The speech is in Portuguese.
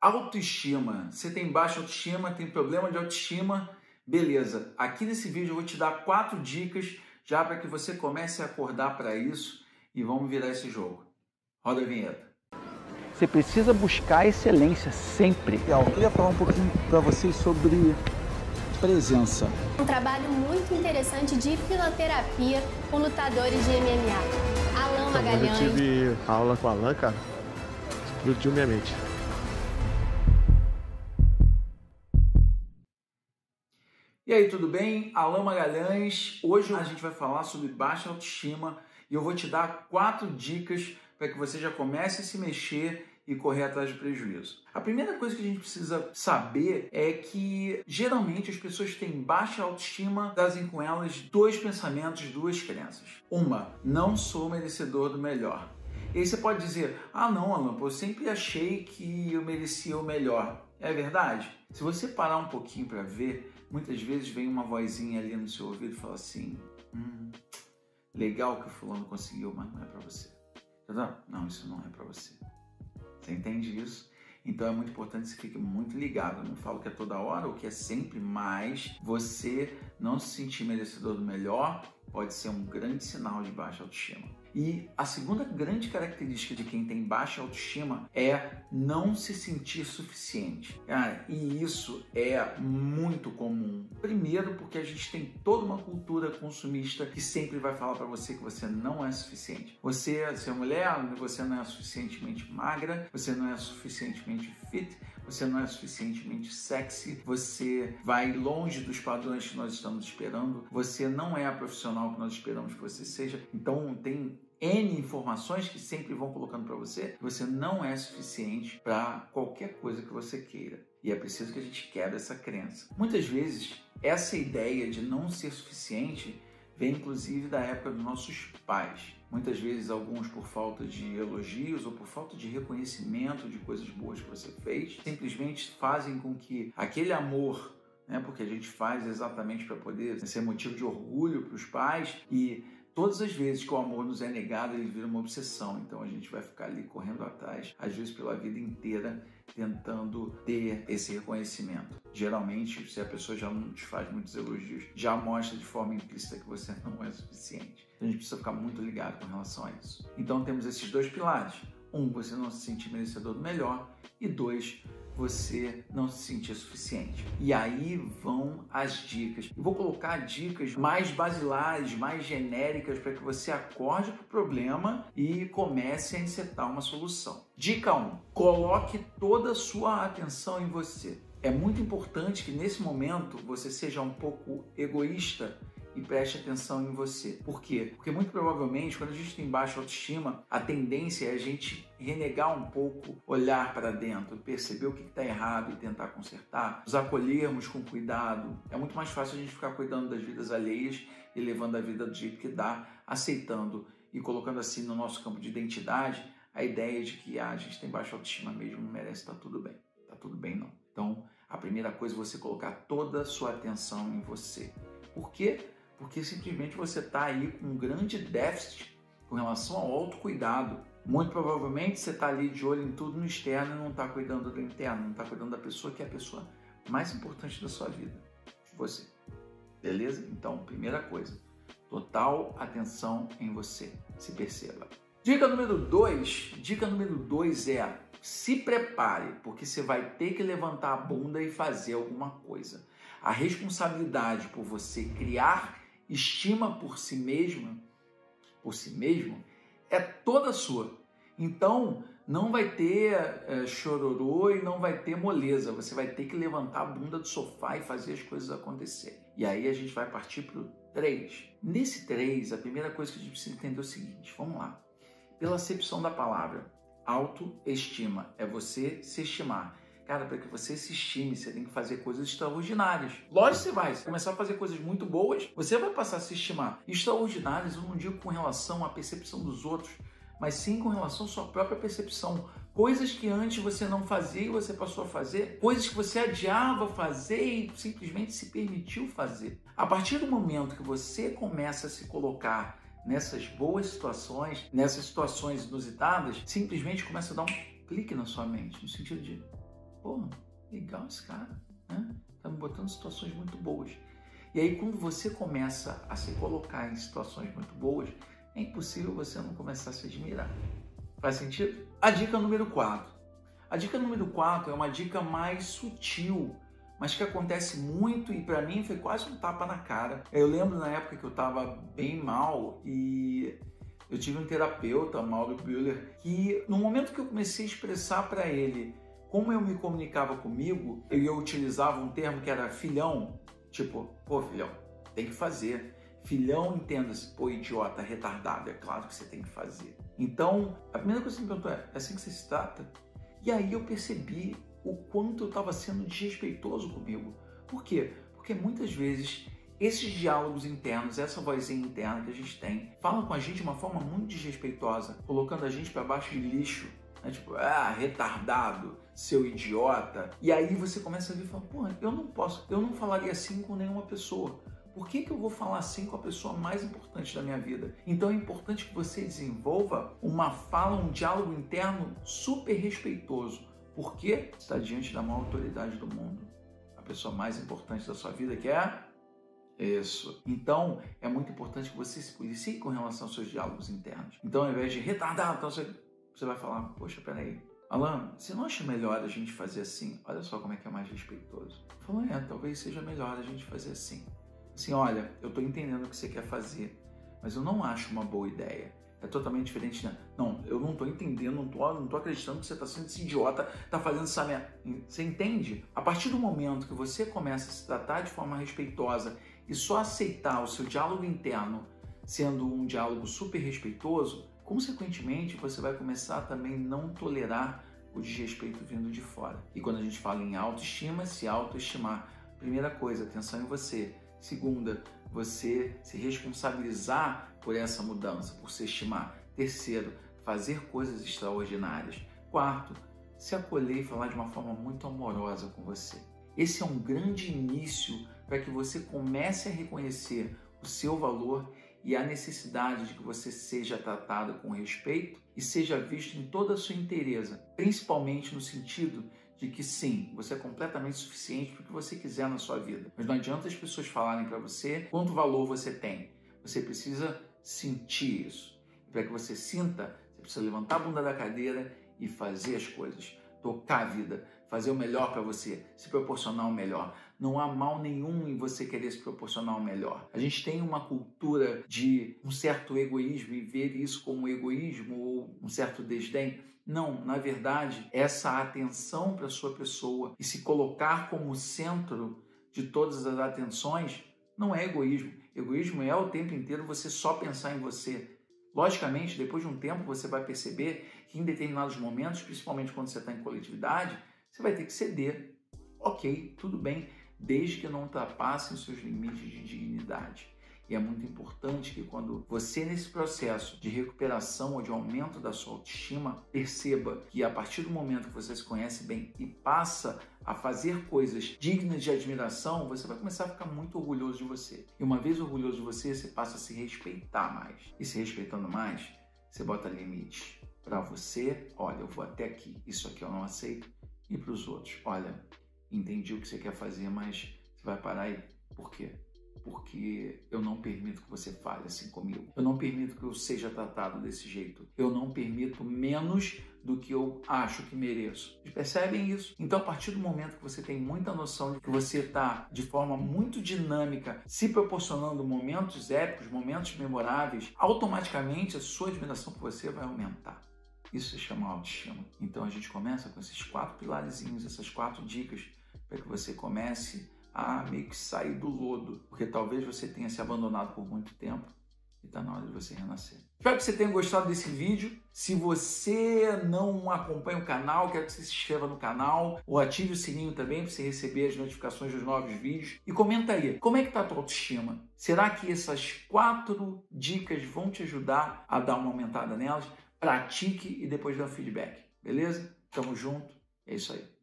Autoestima. Você tem baixa autoestima, tem problema de autoestima? Beleza. Aqui nesse vídeo eu vou te dar 4 dicas já para que você comece a acordar para isso e vamos virar esse jogo. Roda a vinheta. Você precisa buscar excelência sempre. Eu queria falar um pouquinho para vocês sobre presença. Um trabalho muito interessante de fisioterapia com lutadores de MMA. Alan Magalhães. Quando eu tive aula com o Alan, cara, explodiu minha mente. E aí, tudo bem? Alan Magalhães. Hoje a gente vai falar sobre baixa autoestima e eu vou te dar 4 dicas para que você já comece a se mexer e correr atrás de prejuízo. A primeira coisa que a gente precisa saber é que geralmente as pessoas têm baixa autoestima, trazem com elas 2 pensamentos, 2 crenças. Uma, não sou merecedor do melhor. E aí você pode dizer, ah não, Alan, eu sempre achei que eu merecia o melhor. É verdade? Se você parar um pouquinho para ver, muitas vezes vem uma vozinha ali no seu ouvido e fala assim, legal que o fulano conseguiu, mas não é para você. Não, isso não é para você. Você entende isso? Então é muito importante que você fique muito ligado. Eu não falo que é toda hora ou que é sempre, mas você não se sentir merecedor do melhor pode ser um grande sinal de baixa autoestima. E a segunda grande característica de quem tem baixa autoestima é não se sentir suficiente. Cara, e isso é muito comum. Primeiro, porque a gente tem toda uma cultura consumista que sempre vai falar para você que você não é suficiente. Você é mulher, você não é suficientemente magra, você não é suficientemente fit, você não é suficientemente sexy, você vai longe dos padrões que nós estamos esperando, você não é a profissional que nós esperamos que você seja. Então tem N informações que sempre vão colocando para você que você não é suficiente para qualquer coisa que você queira. E é preciso que a gente quebre essa crença. Muitas vezes, essa ideia de não ser suficiente vem inclusive da época dos nossos pais. Muitas vezes, alguns por falta de elogios ou por falta de reconhecimento de coisas boas que você fez, simplesmente fazem com que aquele amor, porque a gente faz exatamente para poder ser motivo de orgulho para os pais, e todas as vezes que o amor nos é negado, ele vira uma obsessão. Então a gente vai ficar ali correndo atrás, às vezes pela vida inteira, tentando ter esse reconhecimento. Geralmente, se a pessoa já não te faz muitos elogios, já mostra de forma implícita que você não é suficiente. Então a gente precisa ficar muito ligado com relação a isso. Então temos esses 2 pilares. 1, você não se sentir merecedor do melhor. E 2, você não se sentir suficiente. E aí vão as dicas. Eu vou colocar dicas mais basilares, mais genéricas, para que você acorde para o problema e comece a encetar uma solução. Dica 1. Coloque toda a sua atenção em você. É muito importante que nesse momento você seja um pouco egoísta e preste atenção em você. Por quê? Porque muito provavelmente, quando a gente tem baixa autoestima, a tendência é a gente renegar um pouco, olhar para dentro, perceber o que está errado e tentar consertar, nos acolhermos com cuidado. É muito mais fácil a gente ficar cuidando das vidas alheias e levando a vida do jeito que dá, aceitando e colocando assim no nosso campo de identidade a ideia de que a gente tem baixa autoestima mesmo, não merece, está tudo bem. Está tudo bem não. Então, a primeira coisa é você colocar toda a sua atenção em você. Por quê? Porque simplesmente você está aí com um grande déficit com relação ao autocuidado. Muito provavelmente você está ali de olho em tudo no externo e não está cuidando do interno, não está cuidando da pessoa que é a pessoa mais importante da sua vida, você. Beleza? Então, primeira coisa, total atenção em você. Se perceba. Dica número 2 é se prepare, porque você vai ter que levantar a bunda e fazer alguma coisa. A responsabilidade por você criar estima por si mesmo, é toda sua. Então, não vai ter chororô e não vai ter moleza. Você vai ter que levantar a bunda do sofá e fazer as coisas acontecerem. E aí a gente vai partir para o 3. Nesse 3, a primeira coisa que a gente precisa entender é o seguinte, vamos lá. Pela acepção da palavra, autoestima é você se estimar. Cara, para que você se estime, você tem que fazer coisas extraordinárias. Lógico que você vai começar a fazer coisas muito boas, você vai passar a se estimar. Extraordinárias, eu não digo com relação à percepção dos outros, mas sim com relação à sua própria percepção. Coisas que antes você não fazia e você passou a fazer. Coisas que você adiava fazer e simplesmente se permitiu fazer. A partir do momento que você começa a se colocar nessas boas situações, nessas situações inusitadas, simplesmente começa a dar um clique na sua mente, no sentido de legal esse cara, né? Tá me botando em situações muito boas. E aí, quando você começa a se colocar em situações muito boas, é impossível você não começar a se admirar. Faz sentido? A dica número 4. A dica número 4 é uma dica mais sutil, mas que acontece muito e para mim foi quase um tapa na cara. Eu lembro na época que eu estava bem mal e eu tive um terapeuta, Mauro Bühler, que no momento que eu comecei a expressar para ele como eu me comunicava comigo, eu utilizava um termo que era filhão, tipo, pô, filhão, tem que fazer. Filhão, entenda-se, pô, idiota, retardado, é claro que você tem que fazer. Então, a primeira coisa que você me perguntou é assim que você se trata? E aí eu percebi o quanto eu estava sendo desrespeitoso comigo. Por quê? Porque muitas vezes esses diálogos internos, essa vozinha interna que a gente tem, fala com a gente de uma forma muito desrespeitosa, colocando a gente para baixo de lixo, né? Tipo, retardado, seu idiota. E aí você começa a ver e fala, pô, eu não falaria assim com nenhuma pessoa. Por que eu vou falar assim com a pessoa mais importante da minha vida? Então é importante que você desenvolva uma fala, um diálogo interno super respeitoso. Por quê? Você está diante da maior autoridade do mundo. A pessoa mais importante da sua vida, que é isso. Então, é muito importante que você se policie com relação aos seus diálogos internos. Então, ao invés de retardar, então você vai falar, poxa, peraí, Alan, você não acha melhor a gente fazer assim? Olha só como é que é mais respeitoso. Falou, talvez seja melhor a gente fazer assim. Assim, olha, eu tô entendendo o que você quer fazer, mas eu não acho uma boa ideia. É totalmente diferente, né? Não, eu não tô entendendo, não tô acreditando que você tá sendo esse idiota, tá fazendo essa merda. Você entende? A partir do momento que você começa a se tratar de forma respeitosa e só aceitar o seu diálogo interno sendo um diálogo super respeitoso, consequentemente você vai começar a também não tolerar o desrespeito vindo de fora. E quando a gente fala em autoestima, se autoestimar, primeira coisa, atenção em você. Segunda, você se responsabilizar por essa mudança, por se estimar. Terceiro, fazer coisas extraordinárias. Quarto, se acolher e falar de uma forma muito amorosa com você. Esse é um grande início para que você comece a reconhecer o seu valor e a necessidade de que você seja tratado com respeito e seja visto em toda a sua inteireza, principalmente no sentido de que sim, você é completamente suficiente para o que você quiser na sua vida. Mas não adianta as pessoas falarem para você quanto valor você tem. Você precisa sentir isso. E para que você sinta, você precisa levantar a bunda da cadeira e fazer as coisas. Tocar a vida, fazer o melhor para você, se proporcionar o melhor. Não há mal nenhum em você querer se proporcionar o melhor. A gente tem uma cultura de um certo egoísmo e ver isso como egoísmo ou um certo desdém. Não, na verdade, essa atenção para a sua pessoa e se colocar como centro de todas as atenções não é egoísmo. Egoísmo é o tempo inteiro você só pensar em você. Logicamente, depois de um tempo, você vai perceber que em determinados momentos, principalmente quando você está em coletividade, você vai ter que ceder. Ok, tudo bem, desde que não ultrapassem os seus limites de dignidade. E é muito importante que quando você, nesse processo de recuperação ou de aumento da sua autoestima, perceba que a partir do momento que você se conhece bem e passa a fazer coisas dignas de admiração, você vai começar a ficar muito orgulhoso de você. E uma vez orgulhoso de você, você passa a se respeitar mais. E se respeitando mais, você bota limites. Para você, olha, eu vou até aqui, isso aqui eu não aceito. E para os outros, olha, entendi o que você quer fazer, mas você vai parar aí. Por quê? Porque eu não permito que você fale assim comigo. Eu não permito que eu seja tratado desse jeito. Eu não permito menos do que eu acho que mereço. Vocês percebem isso? Então, a partir do momento que você tem muita noção de que você está de forma muito dinâmica, se proporcionando momentos épicos, momentos memoráveis, automaticamente a sua admiração por você vai aumentar. Isso se chama autoestima. Então, a gente começa com esses 4 pilarzinhos, essas 4 dicas, para que você comece a meio que sair do lodo, porque talvez você tenha se abandonado por muito tempo e está na hora de você renascer. Espero que você tenha gostado desse vídeo. Se você não acompanha o canal, quero que você se inscreva no canal ou ative o sininho também para você receber as notificações dos novos vídeos. E comenta aí, como é que está a tua autoestima? Será que essas 4 dicas vão te ajudar a dar uma aumentada nelas? Pratique e depois dá um feedback, beleza? Tamo junto, é isso aí.